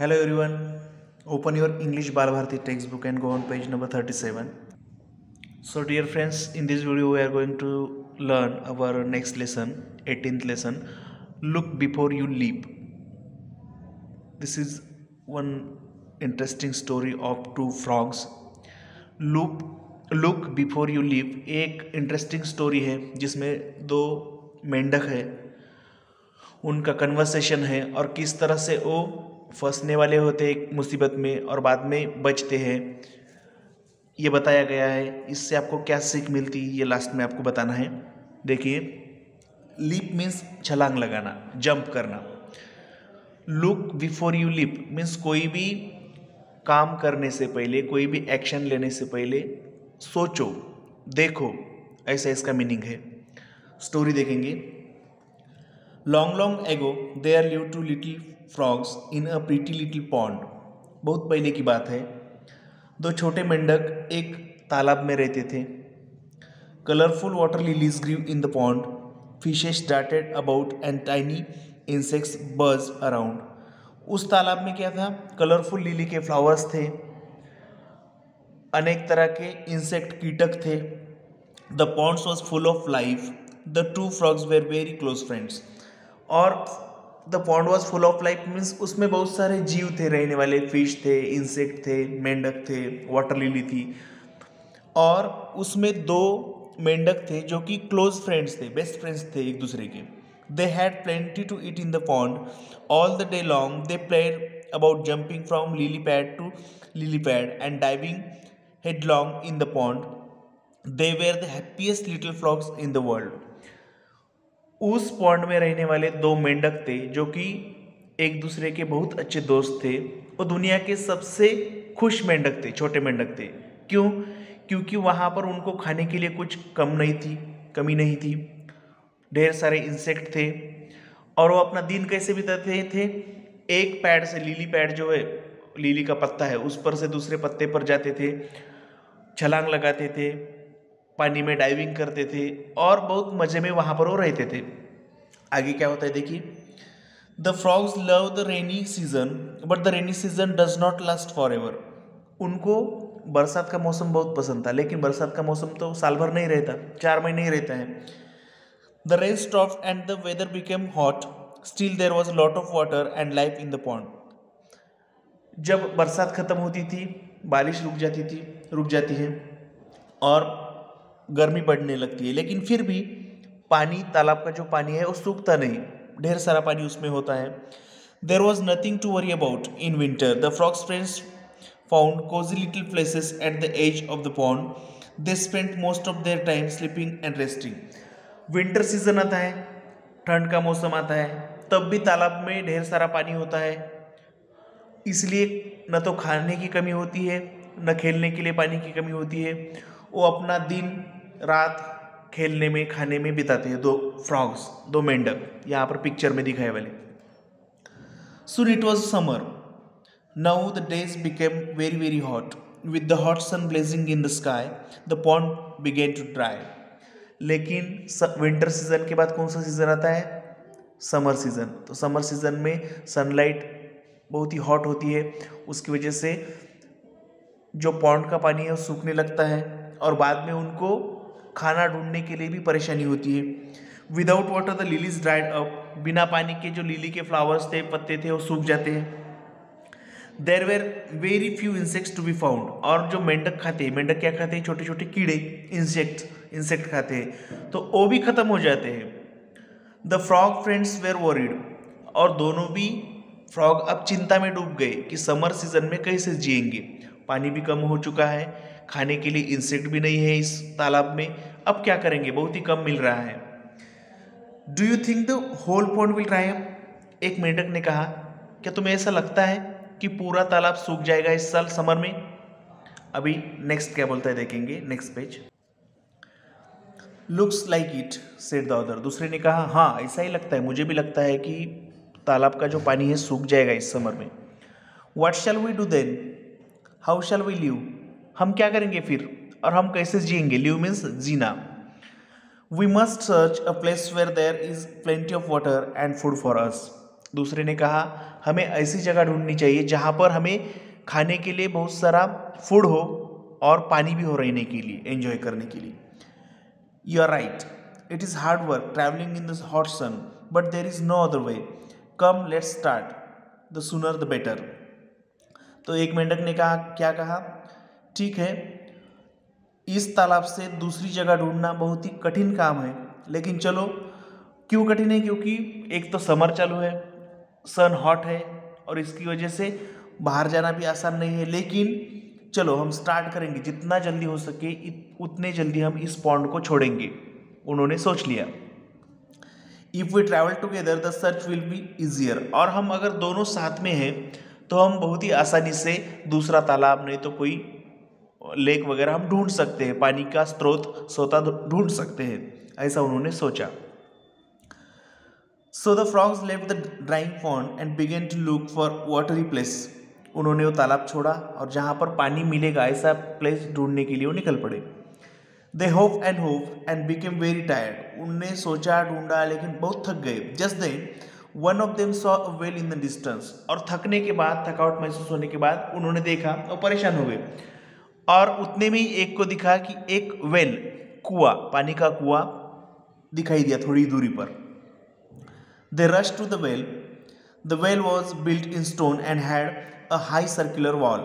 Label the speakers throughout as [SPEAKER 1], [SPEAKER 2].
[SPEAKER 1] Hello everyone, open your English Bal Bharati textbook and go on page number 37. So dear friends, in this video we are going to learn our next lesson, 18th lesson, look before you leap. This is one interesting story of two frogs. Look before you leap एक interesting story है जिसमें दो मेंढक है, उनका conversation है और किस तरह से वो फंसने वाले होते हैं एक मुसीबत में और बाद में बचते हैं, ये बताया गया है। इससे आपको क्या सीख मिलती है ये लास्ट में आपको बताना है। देखिए, लीप मीन्स छलांग लगाना, जंप करना। Look before you leap means कोई भी काम करने से पहले, कोई भी एक्शन लेने से पहले सोचो, देखो, ऐसा इसका मीनिंग है। स्टोरी देखेंगे। Long long ago there live two little frogs in a pretty little pond. बहुत पहले की बात है, दो छोटे मेंढक एक तालाब में रहते थे। Colourful water lilies grew in the pond, fishes darted about and tiny insects buzz around. उस तालाब में क्या था? कलरफुल लिली के फ्लावर्स थे, अनेक तरह के इंसेक्ट कीटक थे। The ponds was full of life, the two frogs were very close friends. और the pond was full of life means उसमें बहुत सारे जीव थे रहने वाले, फिश थे, इंसेक्ट थे, मेंढक थे, वाटर लिली थी। और उसमें दो मेंढक थे जो कि क्लोज फ्रेंड्स थे, बेस्ट फ्रेंड्स थे एक दूसरे के। They had plenty to eat in the pond all the day long. They played about jumping from lily pad to lily pad and diving headlong in the pond. They were the happiest little frogs in the world. उस pond में रहने वाले दो मेंढक थे जो कि एक दूसरे के बहुत अच्छे दोस्त थे। वो दुनिया के सबसे खुश मेंढक थे, छोटे मेंढक थे। क्यों? क्योंकि वहाँ पर उनको खाने के लिए कुछ कमी नहीं थी। ढेर सारे इंसेक्ट थे और वो अपना दिन कैसे बिताते थे? एक पैड से, लिली पैड जो है, लिली का पत्ता है, उस पर से दूसरे पत्ते पर जाते थे, छलांग लगाते थे, पानी में डाइविंग करते थे और बहुत मज़े में वहाँ पर वो रहते थे। आगे क्या होता है देखिए। The frogs love the rainy season but the rainy season does not last for ever. उनको बरसात का मौसम बहुत पसंद था, लेकिन बरसात का मौसम तो साल भर नहीं रहता, 4 महीने ही रहता है। The rain stopped and the weather became hot, still there was lot of water and life in the pond. जब बरसात ख़त्म होती थी, बारिश रुक जाती है और गर्मी बढ़ने लगती है, लेकिन फिर भी पानी, तालाब का जो पानी है वो सूखता नहीं, ढेर सारा पानी उसमें होता है। There was nothing to worry about in winter. The frogs friends found cosy little places at the edge of the pond. They spent most of their time sleeping and resting. Winter season आता है, ठंड का मौसम आता है, तब भी तालाब में ढेर सारा पानी होता है, इसलिए न तो खाने की कमी होती है, न खेलने के लिए पानी की कमी होती है। वो अपना दिन रात खेलने में, खाने में बिताते हैं, दो फ्रॉग्स, दो मेंढक, यहाँ पर पिक्चर में दिखाए वाले। Soon it was summer. Now the days became very very hot. With the hot sun blazing in the sky, the pond began to dry. लेकिन विंटर सीजन के बाद कौन सा सीजन आता है? Summer season. तो समर सीजन में sunlight बहुत ही हॉट होती है, उसकी वजह से जो पॉन्ड का पानी है वो सूखने लगता है और बाद में उनको खाना ढूंढने के लिए भी परेशानी होती है। Without water the lilies dried up. बिना पानी के जो लिली के फ्लावर्स थे, पत्ते थे, वो सूख जाते हैं। There were very few insects to be found. और जो मेंढक खाते हैं, मेंढक क्या खाते हैं? छोटे छोटे कीड़े, इंसेक्ट खाते हैं, तो वो भी खत्म हो जाते हैं। The frog friends were worried. और दोनों भी फ्रॉग अब चिंता में डूब गए कि समर सीजन में कैसे जिएंगे। पानी भी कम हो चुका है, खाने के लिए इंसेक्ट भी नहीं है इस तालाब में, अब क्या करेंगे? बहुत ही कम मिल रहा है। Do you think the whole pond will dry up? एक मेंढक ने कहा, क्या तुम्हें ऐसा लगता है कि पूरा तालाब सूख जाएगा इस साल समर में? अभी नेक्स्ट क्या बोलता है देखेंगे, next page. Looks like it said the other. दूसरे ने कहा, हाँ ऐसा ही लगता है, मुझे भी लगता है कि तालाब का जो पानी है सूख जाएगा इस समर में। What shall we do then? How shall we live? हम क्या करेंगे फिर, और हम कैसे जिएंगे? लिव मीन्स जीना। We must search a place where there is plenty of water and food for us. दूसरे ने कहा हमें ऐसी जगह ढूंढनी चाहिए जहाँ पर हमें खाने के लिए बहुत सारा फूड हो और पानी भी हो रहने के लिए, एंजॉय करने के लिए। You are right, it is hard work travelling in this hot sun, but there is no other way. Come let's start, the sooner the better. तो एक मेंढक ने कहा, क्या कहा, ठीक है, इस तालाब से दूसरी जगह ढूंढना बहुत ही कठिन काम है, लेकिन चलो। क्यों कठिन है? क्योंकि एक तो समर चालू है, सन हॉट है, और इसकी वजह से बाहर जाना भी आसान नहीं है, लेकिन चलो हम स्टार्ट करेंगे, जितना जल्दी हो सके उतने जल्दी हम इस पॉन्ड को छोड़ेंगे। उन्होंने सोच लिया। If we travel together the search will be easier. और हम अगर दोनों साथ में हैं तो हम बहुत ही आसानी से दूसरा तालाब, नहीं तो कोई लेक वगैरह हम ढूंढ सकते हैं, पानी का स्रोत सोता ढूंढ सकते हैं, ऐसा उन्होंने सोचा। So the frogs left the drying pond and began to look for watery place. उन्होंने वो तालाब छोड़ा और जहाँ पर पानी मिलेगा ऐसा प्लेस ढूंढने के लिए वो निकल पड़े। They hope and became very tired. उनने सोचा, ढूंढा, लेकिन बहुत थक गए। Just then one of them saw a well in the distance. और थकने के बाद, थकावट महसूस होने के बाद उन्होंने देखा और परेशान हो गए, और उतने में ही एक को दिखा कि एक वेल, कुआं, पानी का कुआं दिखाई दिया थोड़ी दूरी पर। They rush to the well. The well was built in stone and had a high circular wall.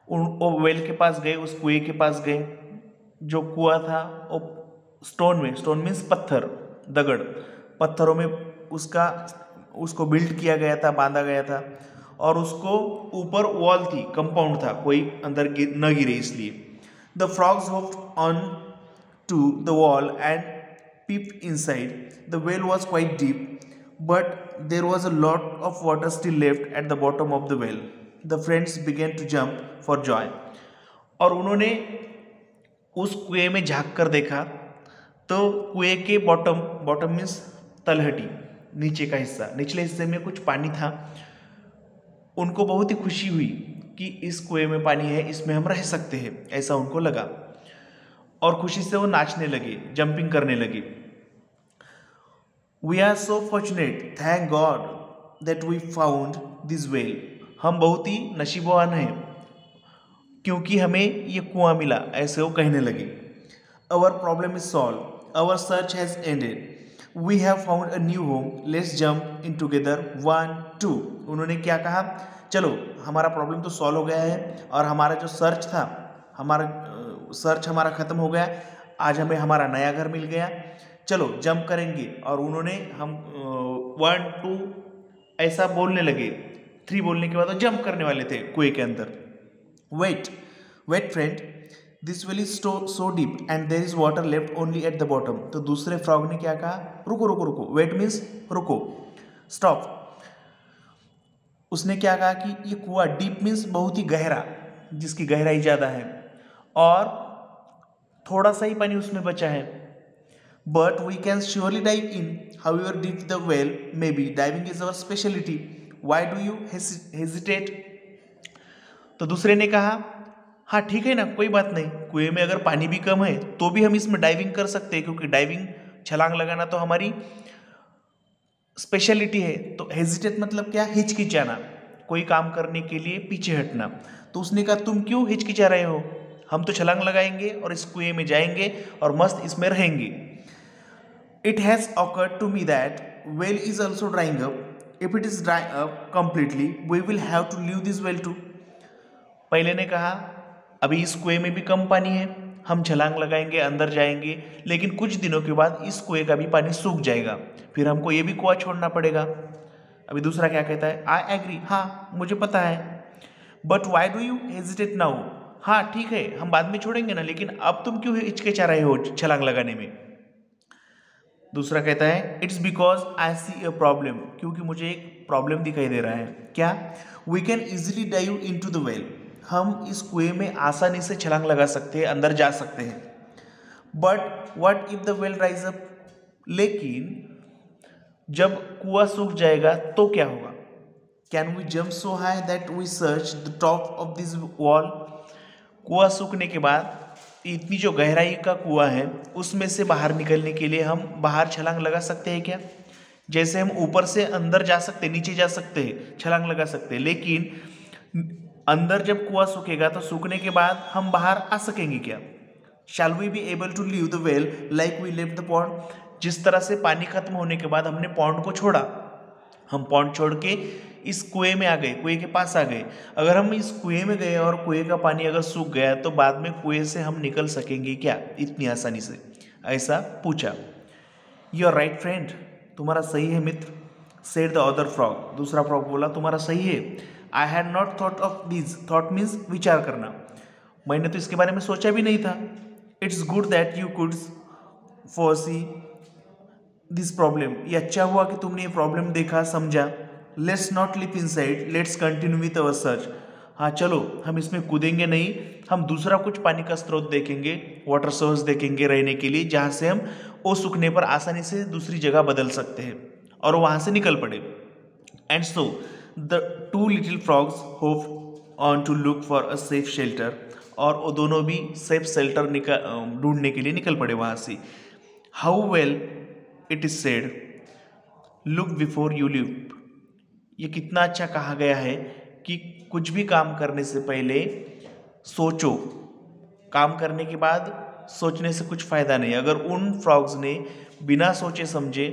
[SPEAKER 1] वो वेल के पास गए, उस कुएं के पास गए। जो कुआं था वो स्टोन में, स्टोन मीन्स पत्थर, दगड़, पत्थरों में उसको बिल्ड किया गया था, बांधा गया था, और उसको ऊपर वॉल थी, कंपाउंड था, कोई अंदर न गिरे इसलिए। The frogs hopped on to the wall and peeped inside. The well was quite deep, but there was a lot of water still left at the bottom of the well. The friends began to jump for joy. और उन्होंने उस कुएं में झांक कर देखा तो कुएं के बॉटम मीन्स तलहटी, नीचे का हिस्सा, निचले हिस्से में कुछ पानी था। उनको बहुत ही खुशी हुई कि इस कुएं में पानी है, इसमें हम रह सकते हैं, ऐसा उनको लगा, और खुशी से वो नाचने लगे, जंपिंग करने लगे। We are so fortunate, thank God that we found this well. हम बहुत ही नसीबवान हैं क्योंकि हमें ये कुआं मिला, ऐसे वो कहने लगे। Our problem is solve, our search has ended, we have found a new home, let's jump in together 1 2। उन्होंने क्या कहा, चलो हमारा प्रॉब्लम तो सॉल्व हो गया है, और हमारा जो सर्च था, हमारा ख़त्म हो गया, आज हमें हमारा नया घर मिल गया, चलो जंप करेंगे। और उन्होंने 1 2 ऐसा बोलने लगे। 3 बोलने के बाद वो जंप करने वाले थे कुएं के अंदर। Wait friend, this well is so deep and there is water left only at the bottom. तो दूसरे फ्रॉग ने क्या कहा, रुको रुको रुको। वेट मीन्स रुको, स्टॉप। उसने क्या कहा कि ये कुआं, डीप मीन्स बहुत ही गहरा, जिसकी गहराई ज़्यादा है, और थोड़ा सा ही पानी उसमें बचा है। But we can surely dive in, however deep the well may be, diving is our speciality, why do you hesitate. तो दूसरे ने कहा, हाँ ठीक है ना, कोई बात नहीं, कुएं में अगर पानी भी कम है तो भी हम इसमें डाइविंग कर सकते हैं, क्योंकि डाइविंग, छलांग लगाना तो हमारी स्पेशलिटी है। तो हेजिटेट मतलब क्या, हिचकिचाना, कोई काम करने के लिए पीछे हटना। तो उसने कहा, तुम क्यों हिचकिचा रहे हो, हम तो छलांग लगाएंगे और इस कुएं में जाएंगे और मस्त इसमें रहेंगे। It has occurred to me that well is also drying up, if it is drying up completely we will have to leave this well too. पहले ने कहा, अभी इस कुएं में भी कम पानी है, हम छलांग लगाएंगे, अंदर जाएंगे, लेकिन कुछ दिनों के बाद इस कुएं का भी पानी सूख जाएगा, फिर हमको ये भी कुआं छोड़ना पड़ेगा। अभी दूसरा क्या कहता है, आई एग्री, हाँ मुझे पता है। But why do you hesitate now, हाँ ठीक है हम बाद में छोड़ेंगे ना, लेकिन अब तुम क्यों हिचकिचा रहे हो छलांग लगाने में। दूसरा कहता है, it's because I see a problem, क्योंकि मुझे एक प्रॉब्लम दिखाई दे रहा है। क्या, we can easily dive into the well, हम इस कुएं में आसानी से छलांग लगा सकते हैं, अंदर जा सकते हैं। But what if the well rise up, लेकिन जब कुआं सूख जाएगा तो क्या होगा। Can we jump so high that we search the top of this wall, कुआं सूखने के बाद इतनी जो गहराई का कुआं है उसमें से बाहर निकलने के लिए हम बाहर छलांग लगा सकते हैं क्या। जैसे हम ऊपर से अंदर जा सकते, नीचे जा सकते हैं, छलांग लगा सकते हैं, लेकिन अंदर जब कुआं सूखेगा तो सूखने के बाद हम बाहर आ सकेंगे क्या? Shall we be able to leave the well like we लेव द पॉन्ड? जिस तरह से पानी खत्म होने के बाद हमने पॉन्ड को छोड़ा, हम पॉन्ड छोड़ के इस कुएं में आ गए, कुएं के पास आ गए। अगर हम इस कुएं में गए और कुएं का पानी अगर सूख गया तो बाद में कुएं से हम निकल सकेंगे क्या इतनी आसानी से? ऐसा पूछा। यू आर राइट फ्रेंड, तुम्हारा सही है मित्र। सेड द अदर फ्रॉग, दूसरा फ्रॉग बोला तुम्हारा सही है। I had not thought of this, thought means विचार करना, मैंने तो इसके बारे में सोचा भी नहीं था। It's good that you could foresee this problem, ये अच्छा हुआ कि तुमने ये प्रॉब्लम देखा, समझा। Let's not live inside, let's continue with our search. हाँ चलो, हम इसमें कूदेंगे नहीं, हम दूसरा कुछ पानी का स्रोत देखेंगे, वाटर सोर्स देखेंगे रहने के लिए, जहाँ से हम वो सूखने पर आसानी से दूसरी जगह बदल सकते हैं और वहाँ से निकल पड़े। And so the two little frogs hop on to look for a safe shelter, और वो दोनों भी सेफ शेल्टर ढूंढने के लिए निकल पड़े वहाँ से। How well it is said, look before you leap, ये कितना अच्छा कहा गया है कि कुछ भी काम करने से पहले सोचो, काम करने के बाद सोचने से कुछ फ़ायदा नहीं। अगर उन फ्रॉग्स ने बिना सोचे समझे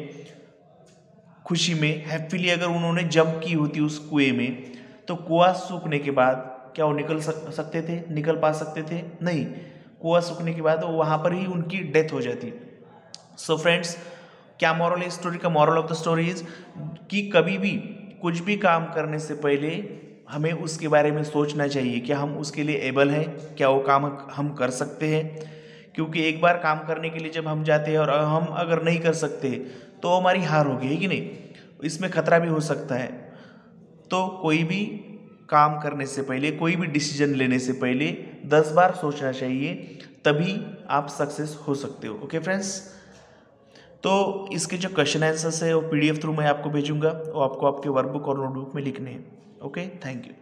[SPEAKER 1] खुशी में हैप्पीली अगर उन्होंने जंप की होती उस कुएं में, तो कुआं सूखने के बाद क्या वो निकल सकते थे, निकल पा सकते थे? नहीं, कुआं सूखने के बाद वहाँ पर ही उनकी डेथ हो जाती। सो फ्रेंड्स, क्या मॉरल है स्टोरी का? Moral of the story is कि कभी भी कुछ भी काम करने से पहले हमें उसके बारे में सोचना चाहिए, क्या हम उसके लिए एबल हैं, क्या वो काम हम कर सकते हैं। क्योंकि एक बार काम करने के लिए जब हम जाते हैं और हम अगर नहीं कर सकते तो हमारी हार होगी, है कि नहीं? इसमें खतरा भी हो सकता है। तो कोई भी काम करने से पहले, कोई भी डिसीजन लेने से पहले 10 बार सोचना चाहिए, तभी आप सक्सेस हो सकते हो। ओके फ्रेंड्स, तो इसके जो क्वेश्चन आंसर्स है वो PDF थ्रू मैं आपको भेजूंगा, वो आपको आपके वर्कबुक और नोटबुक में लिखने हैं। Okay, thank you.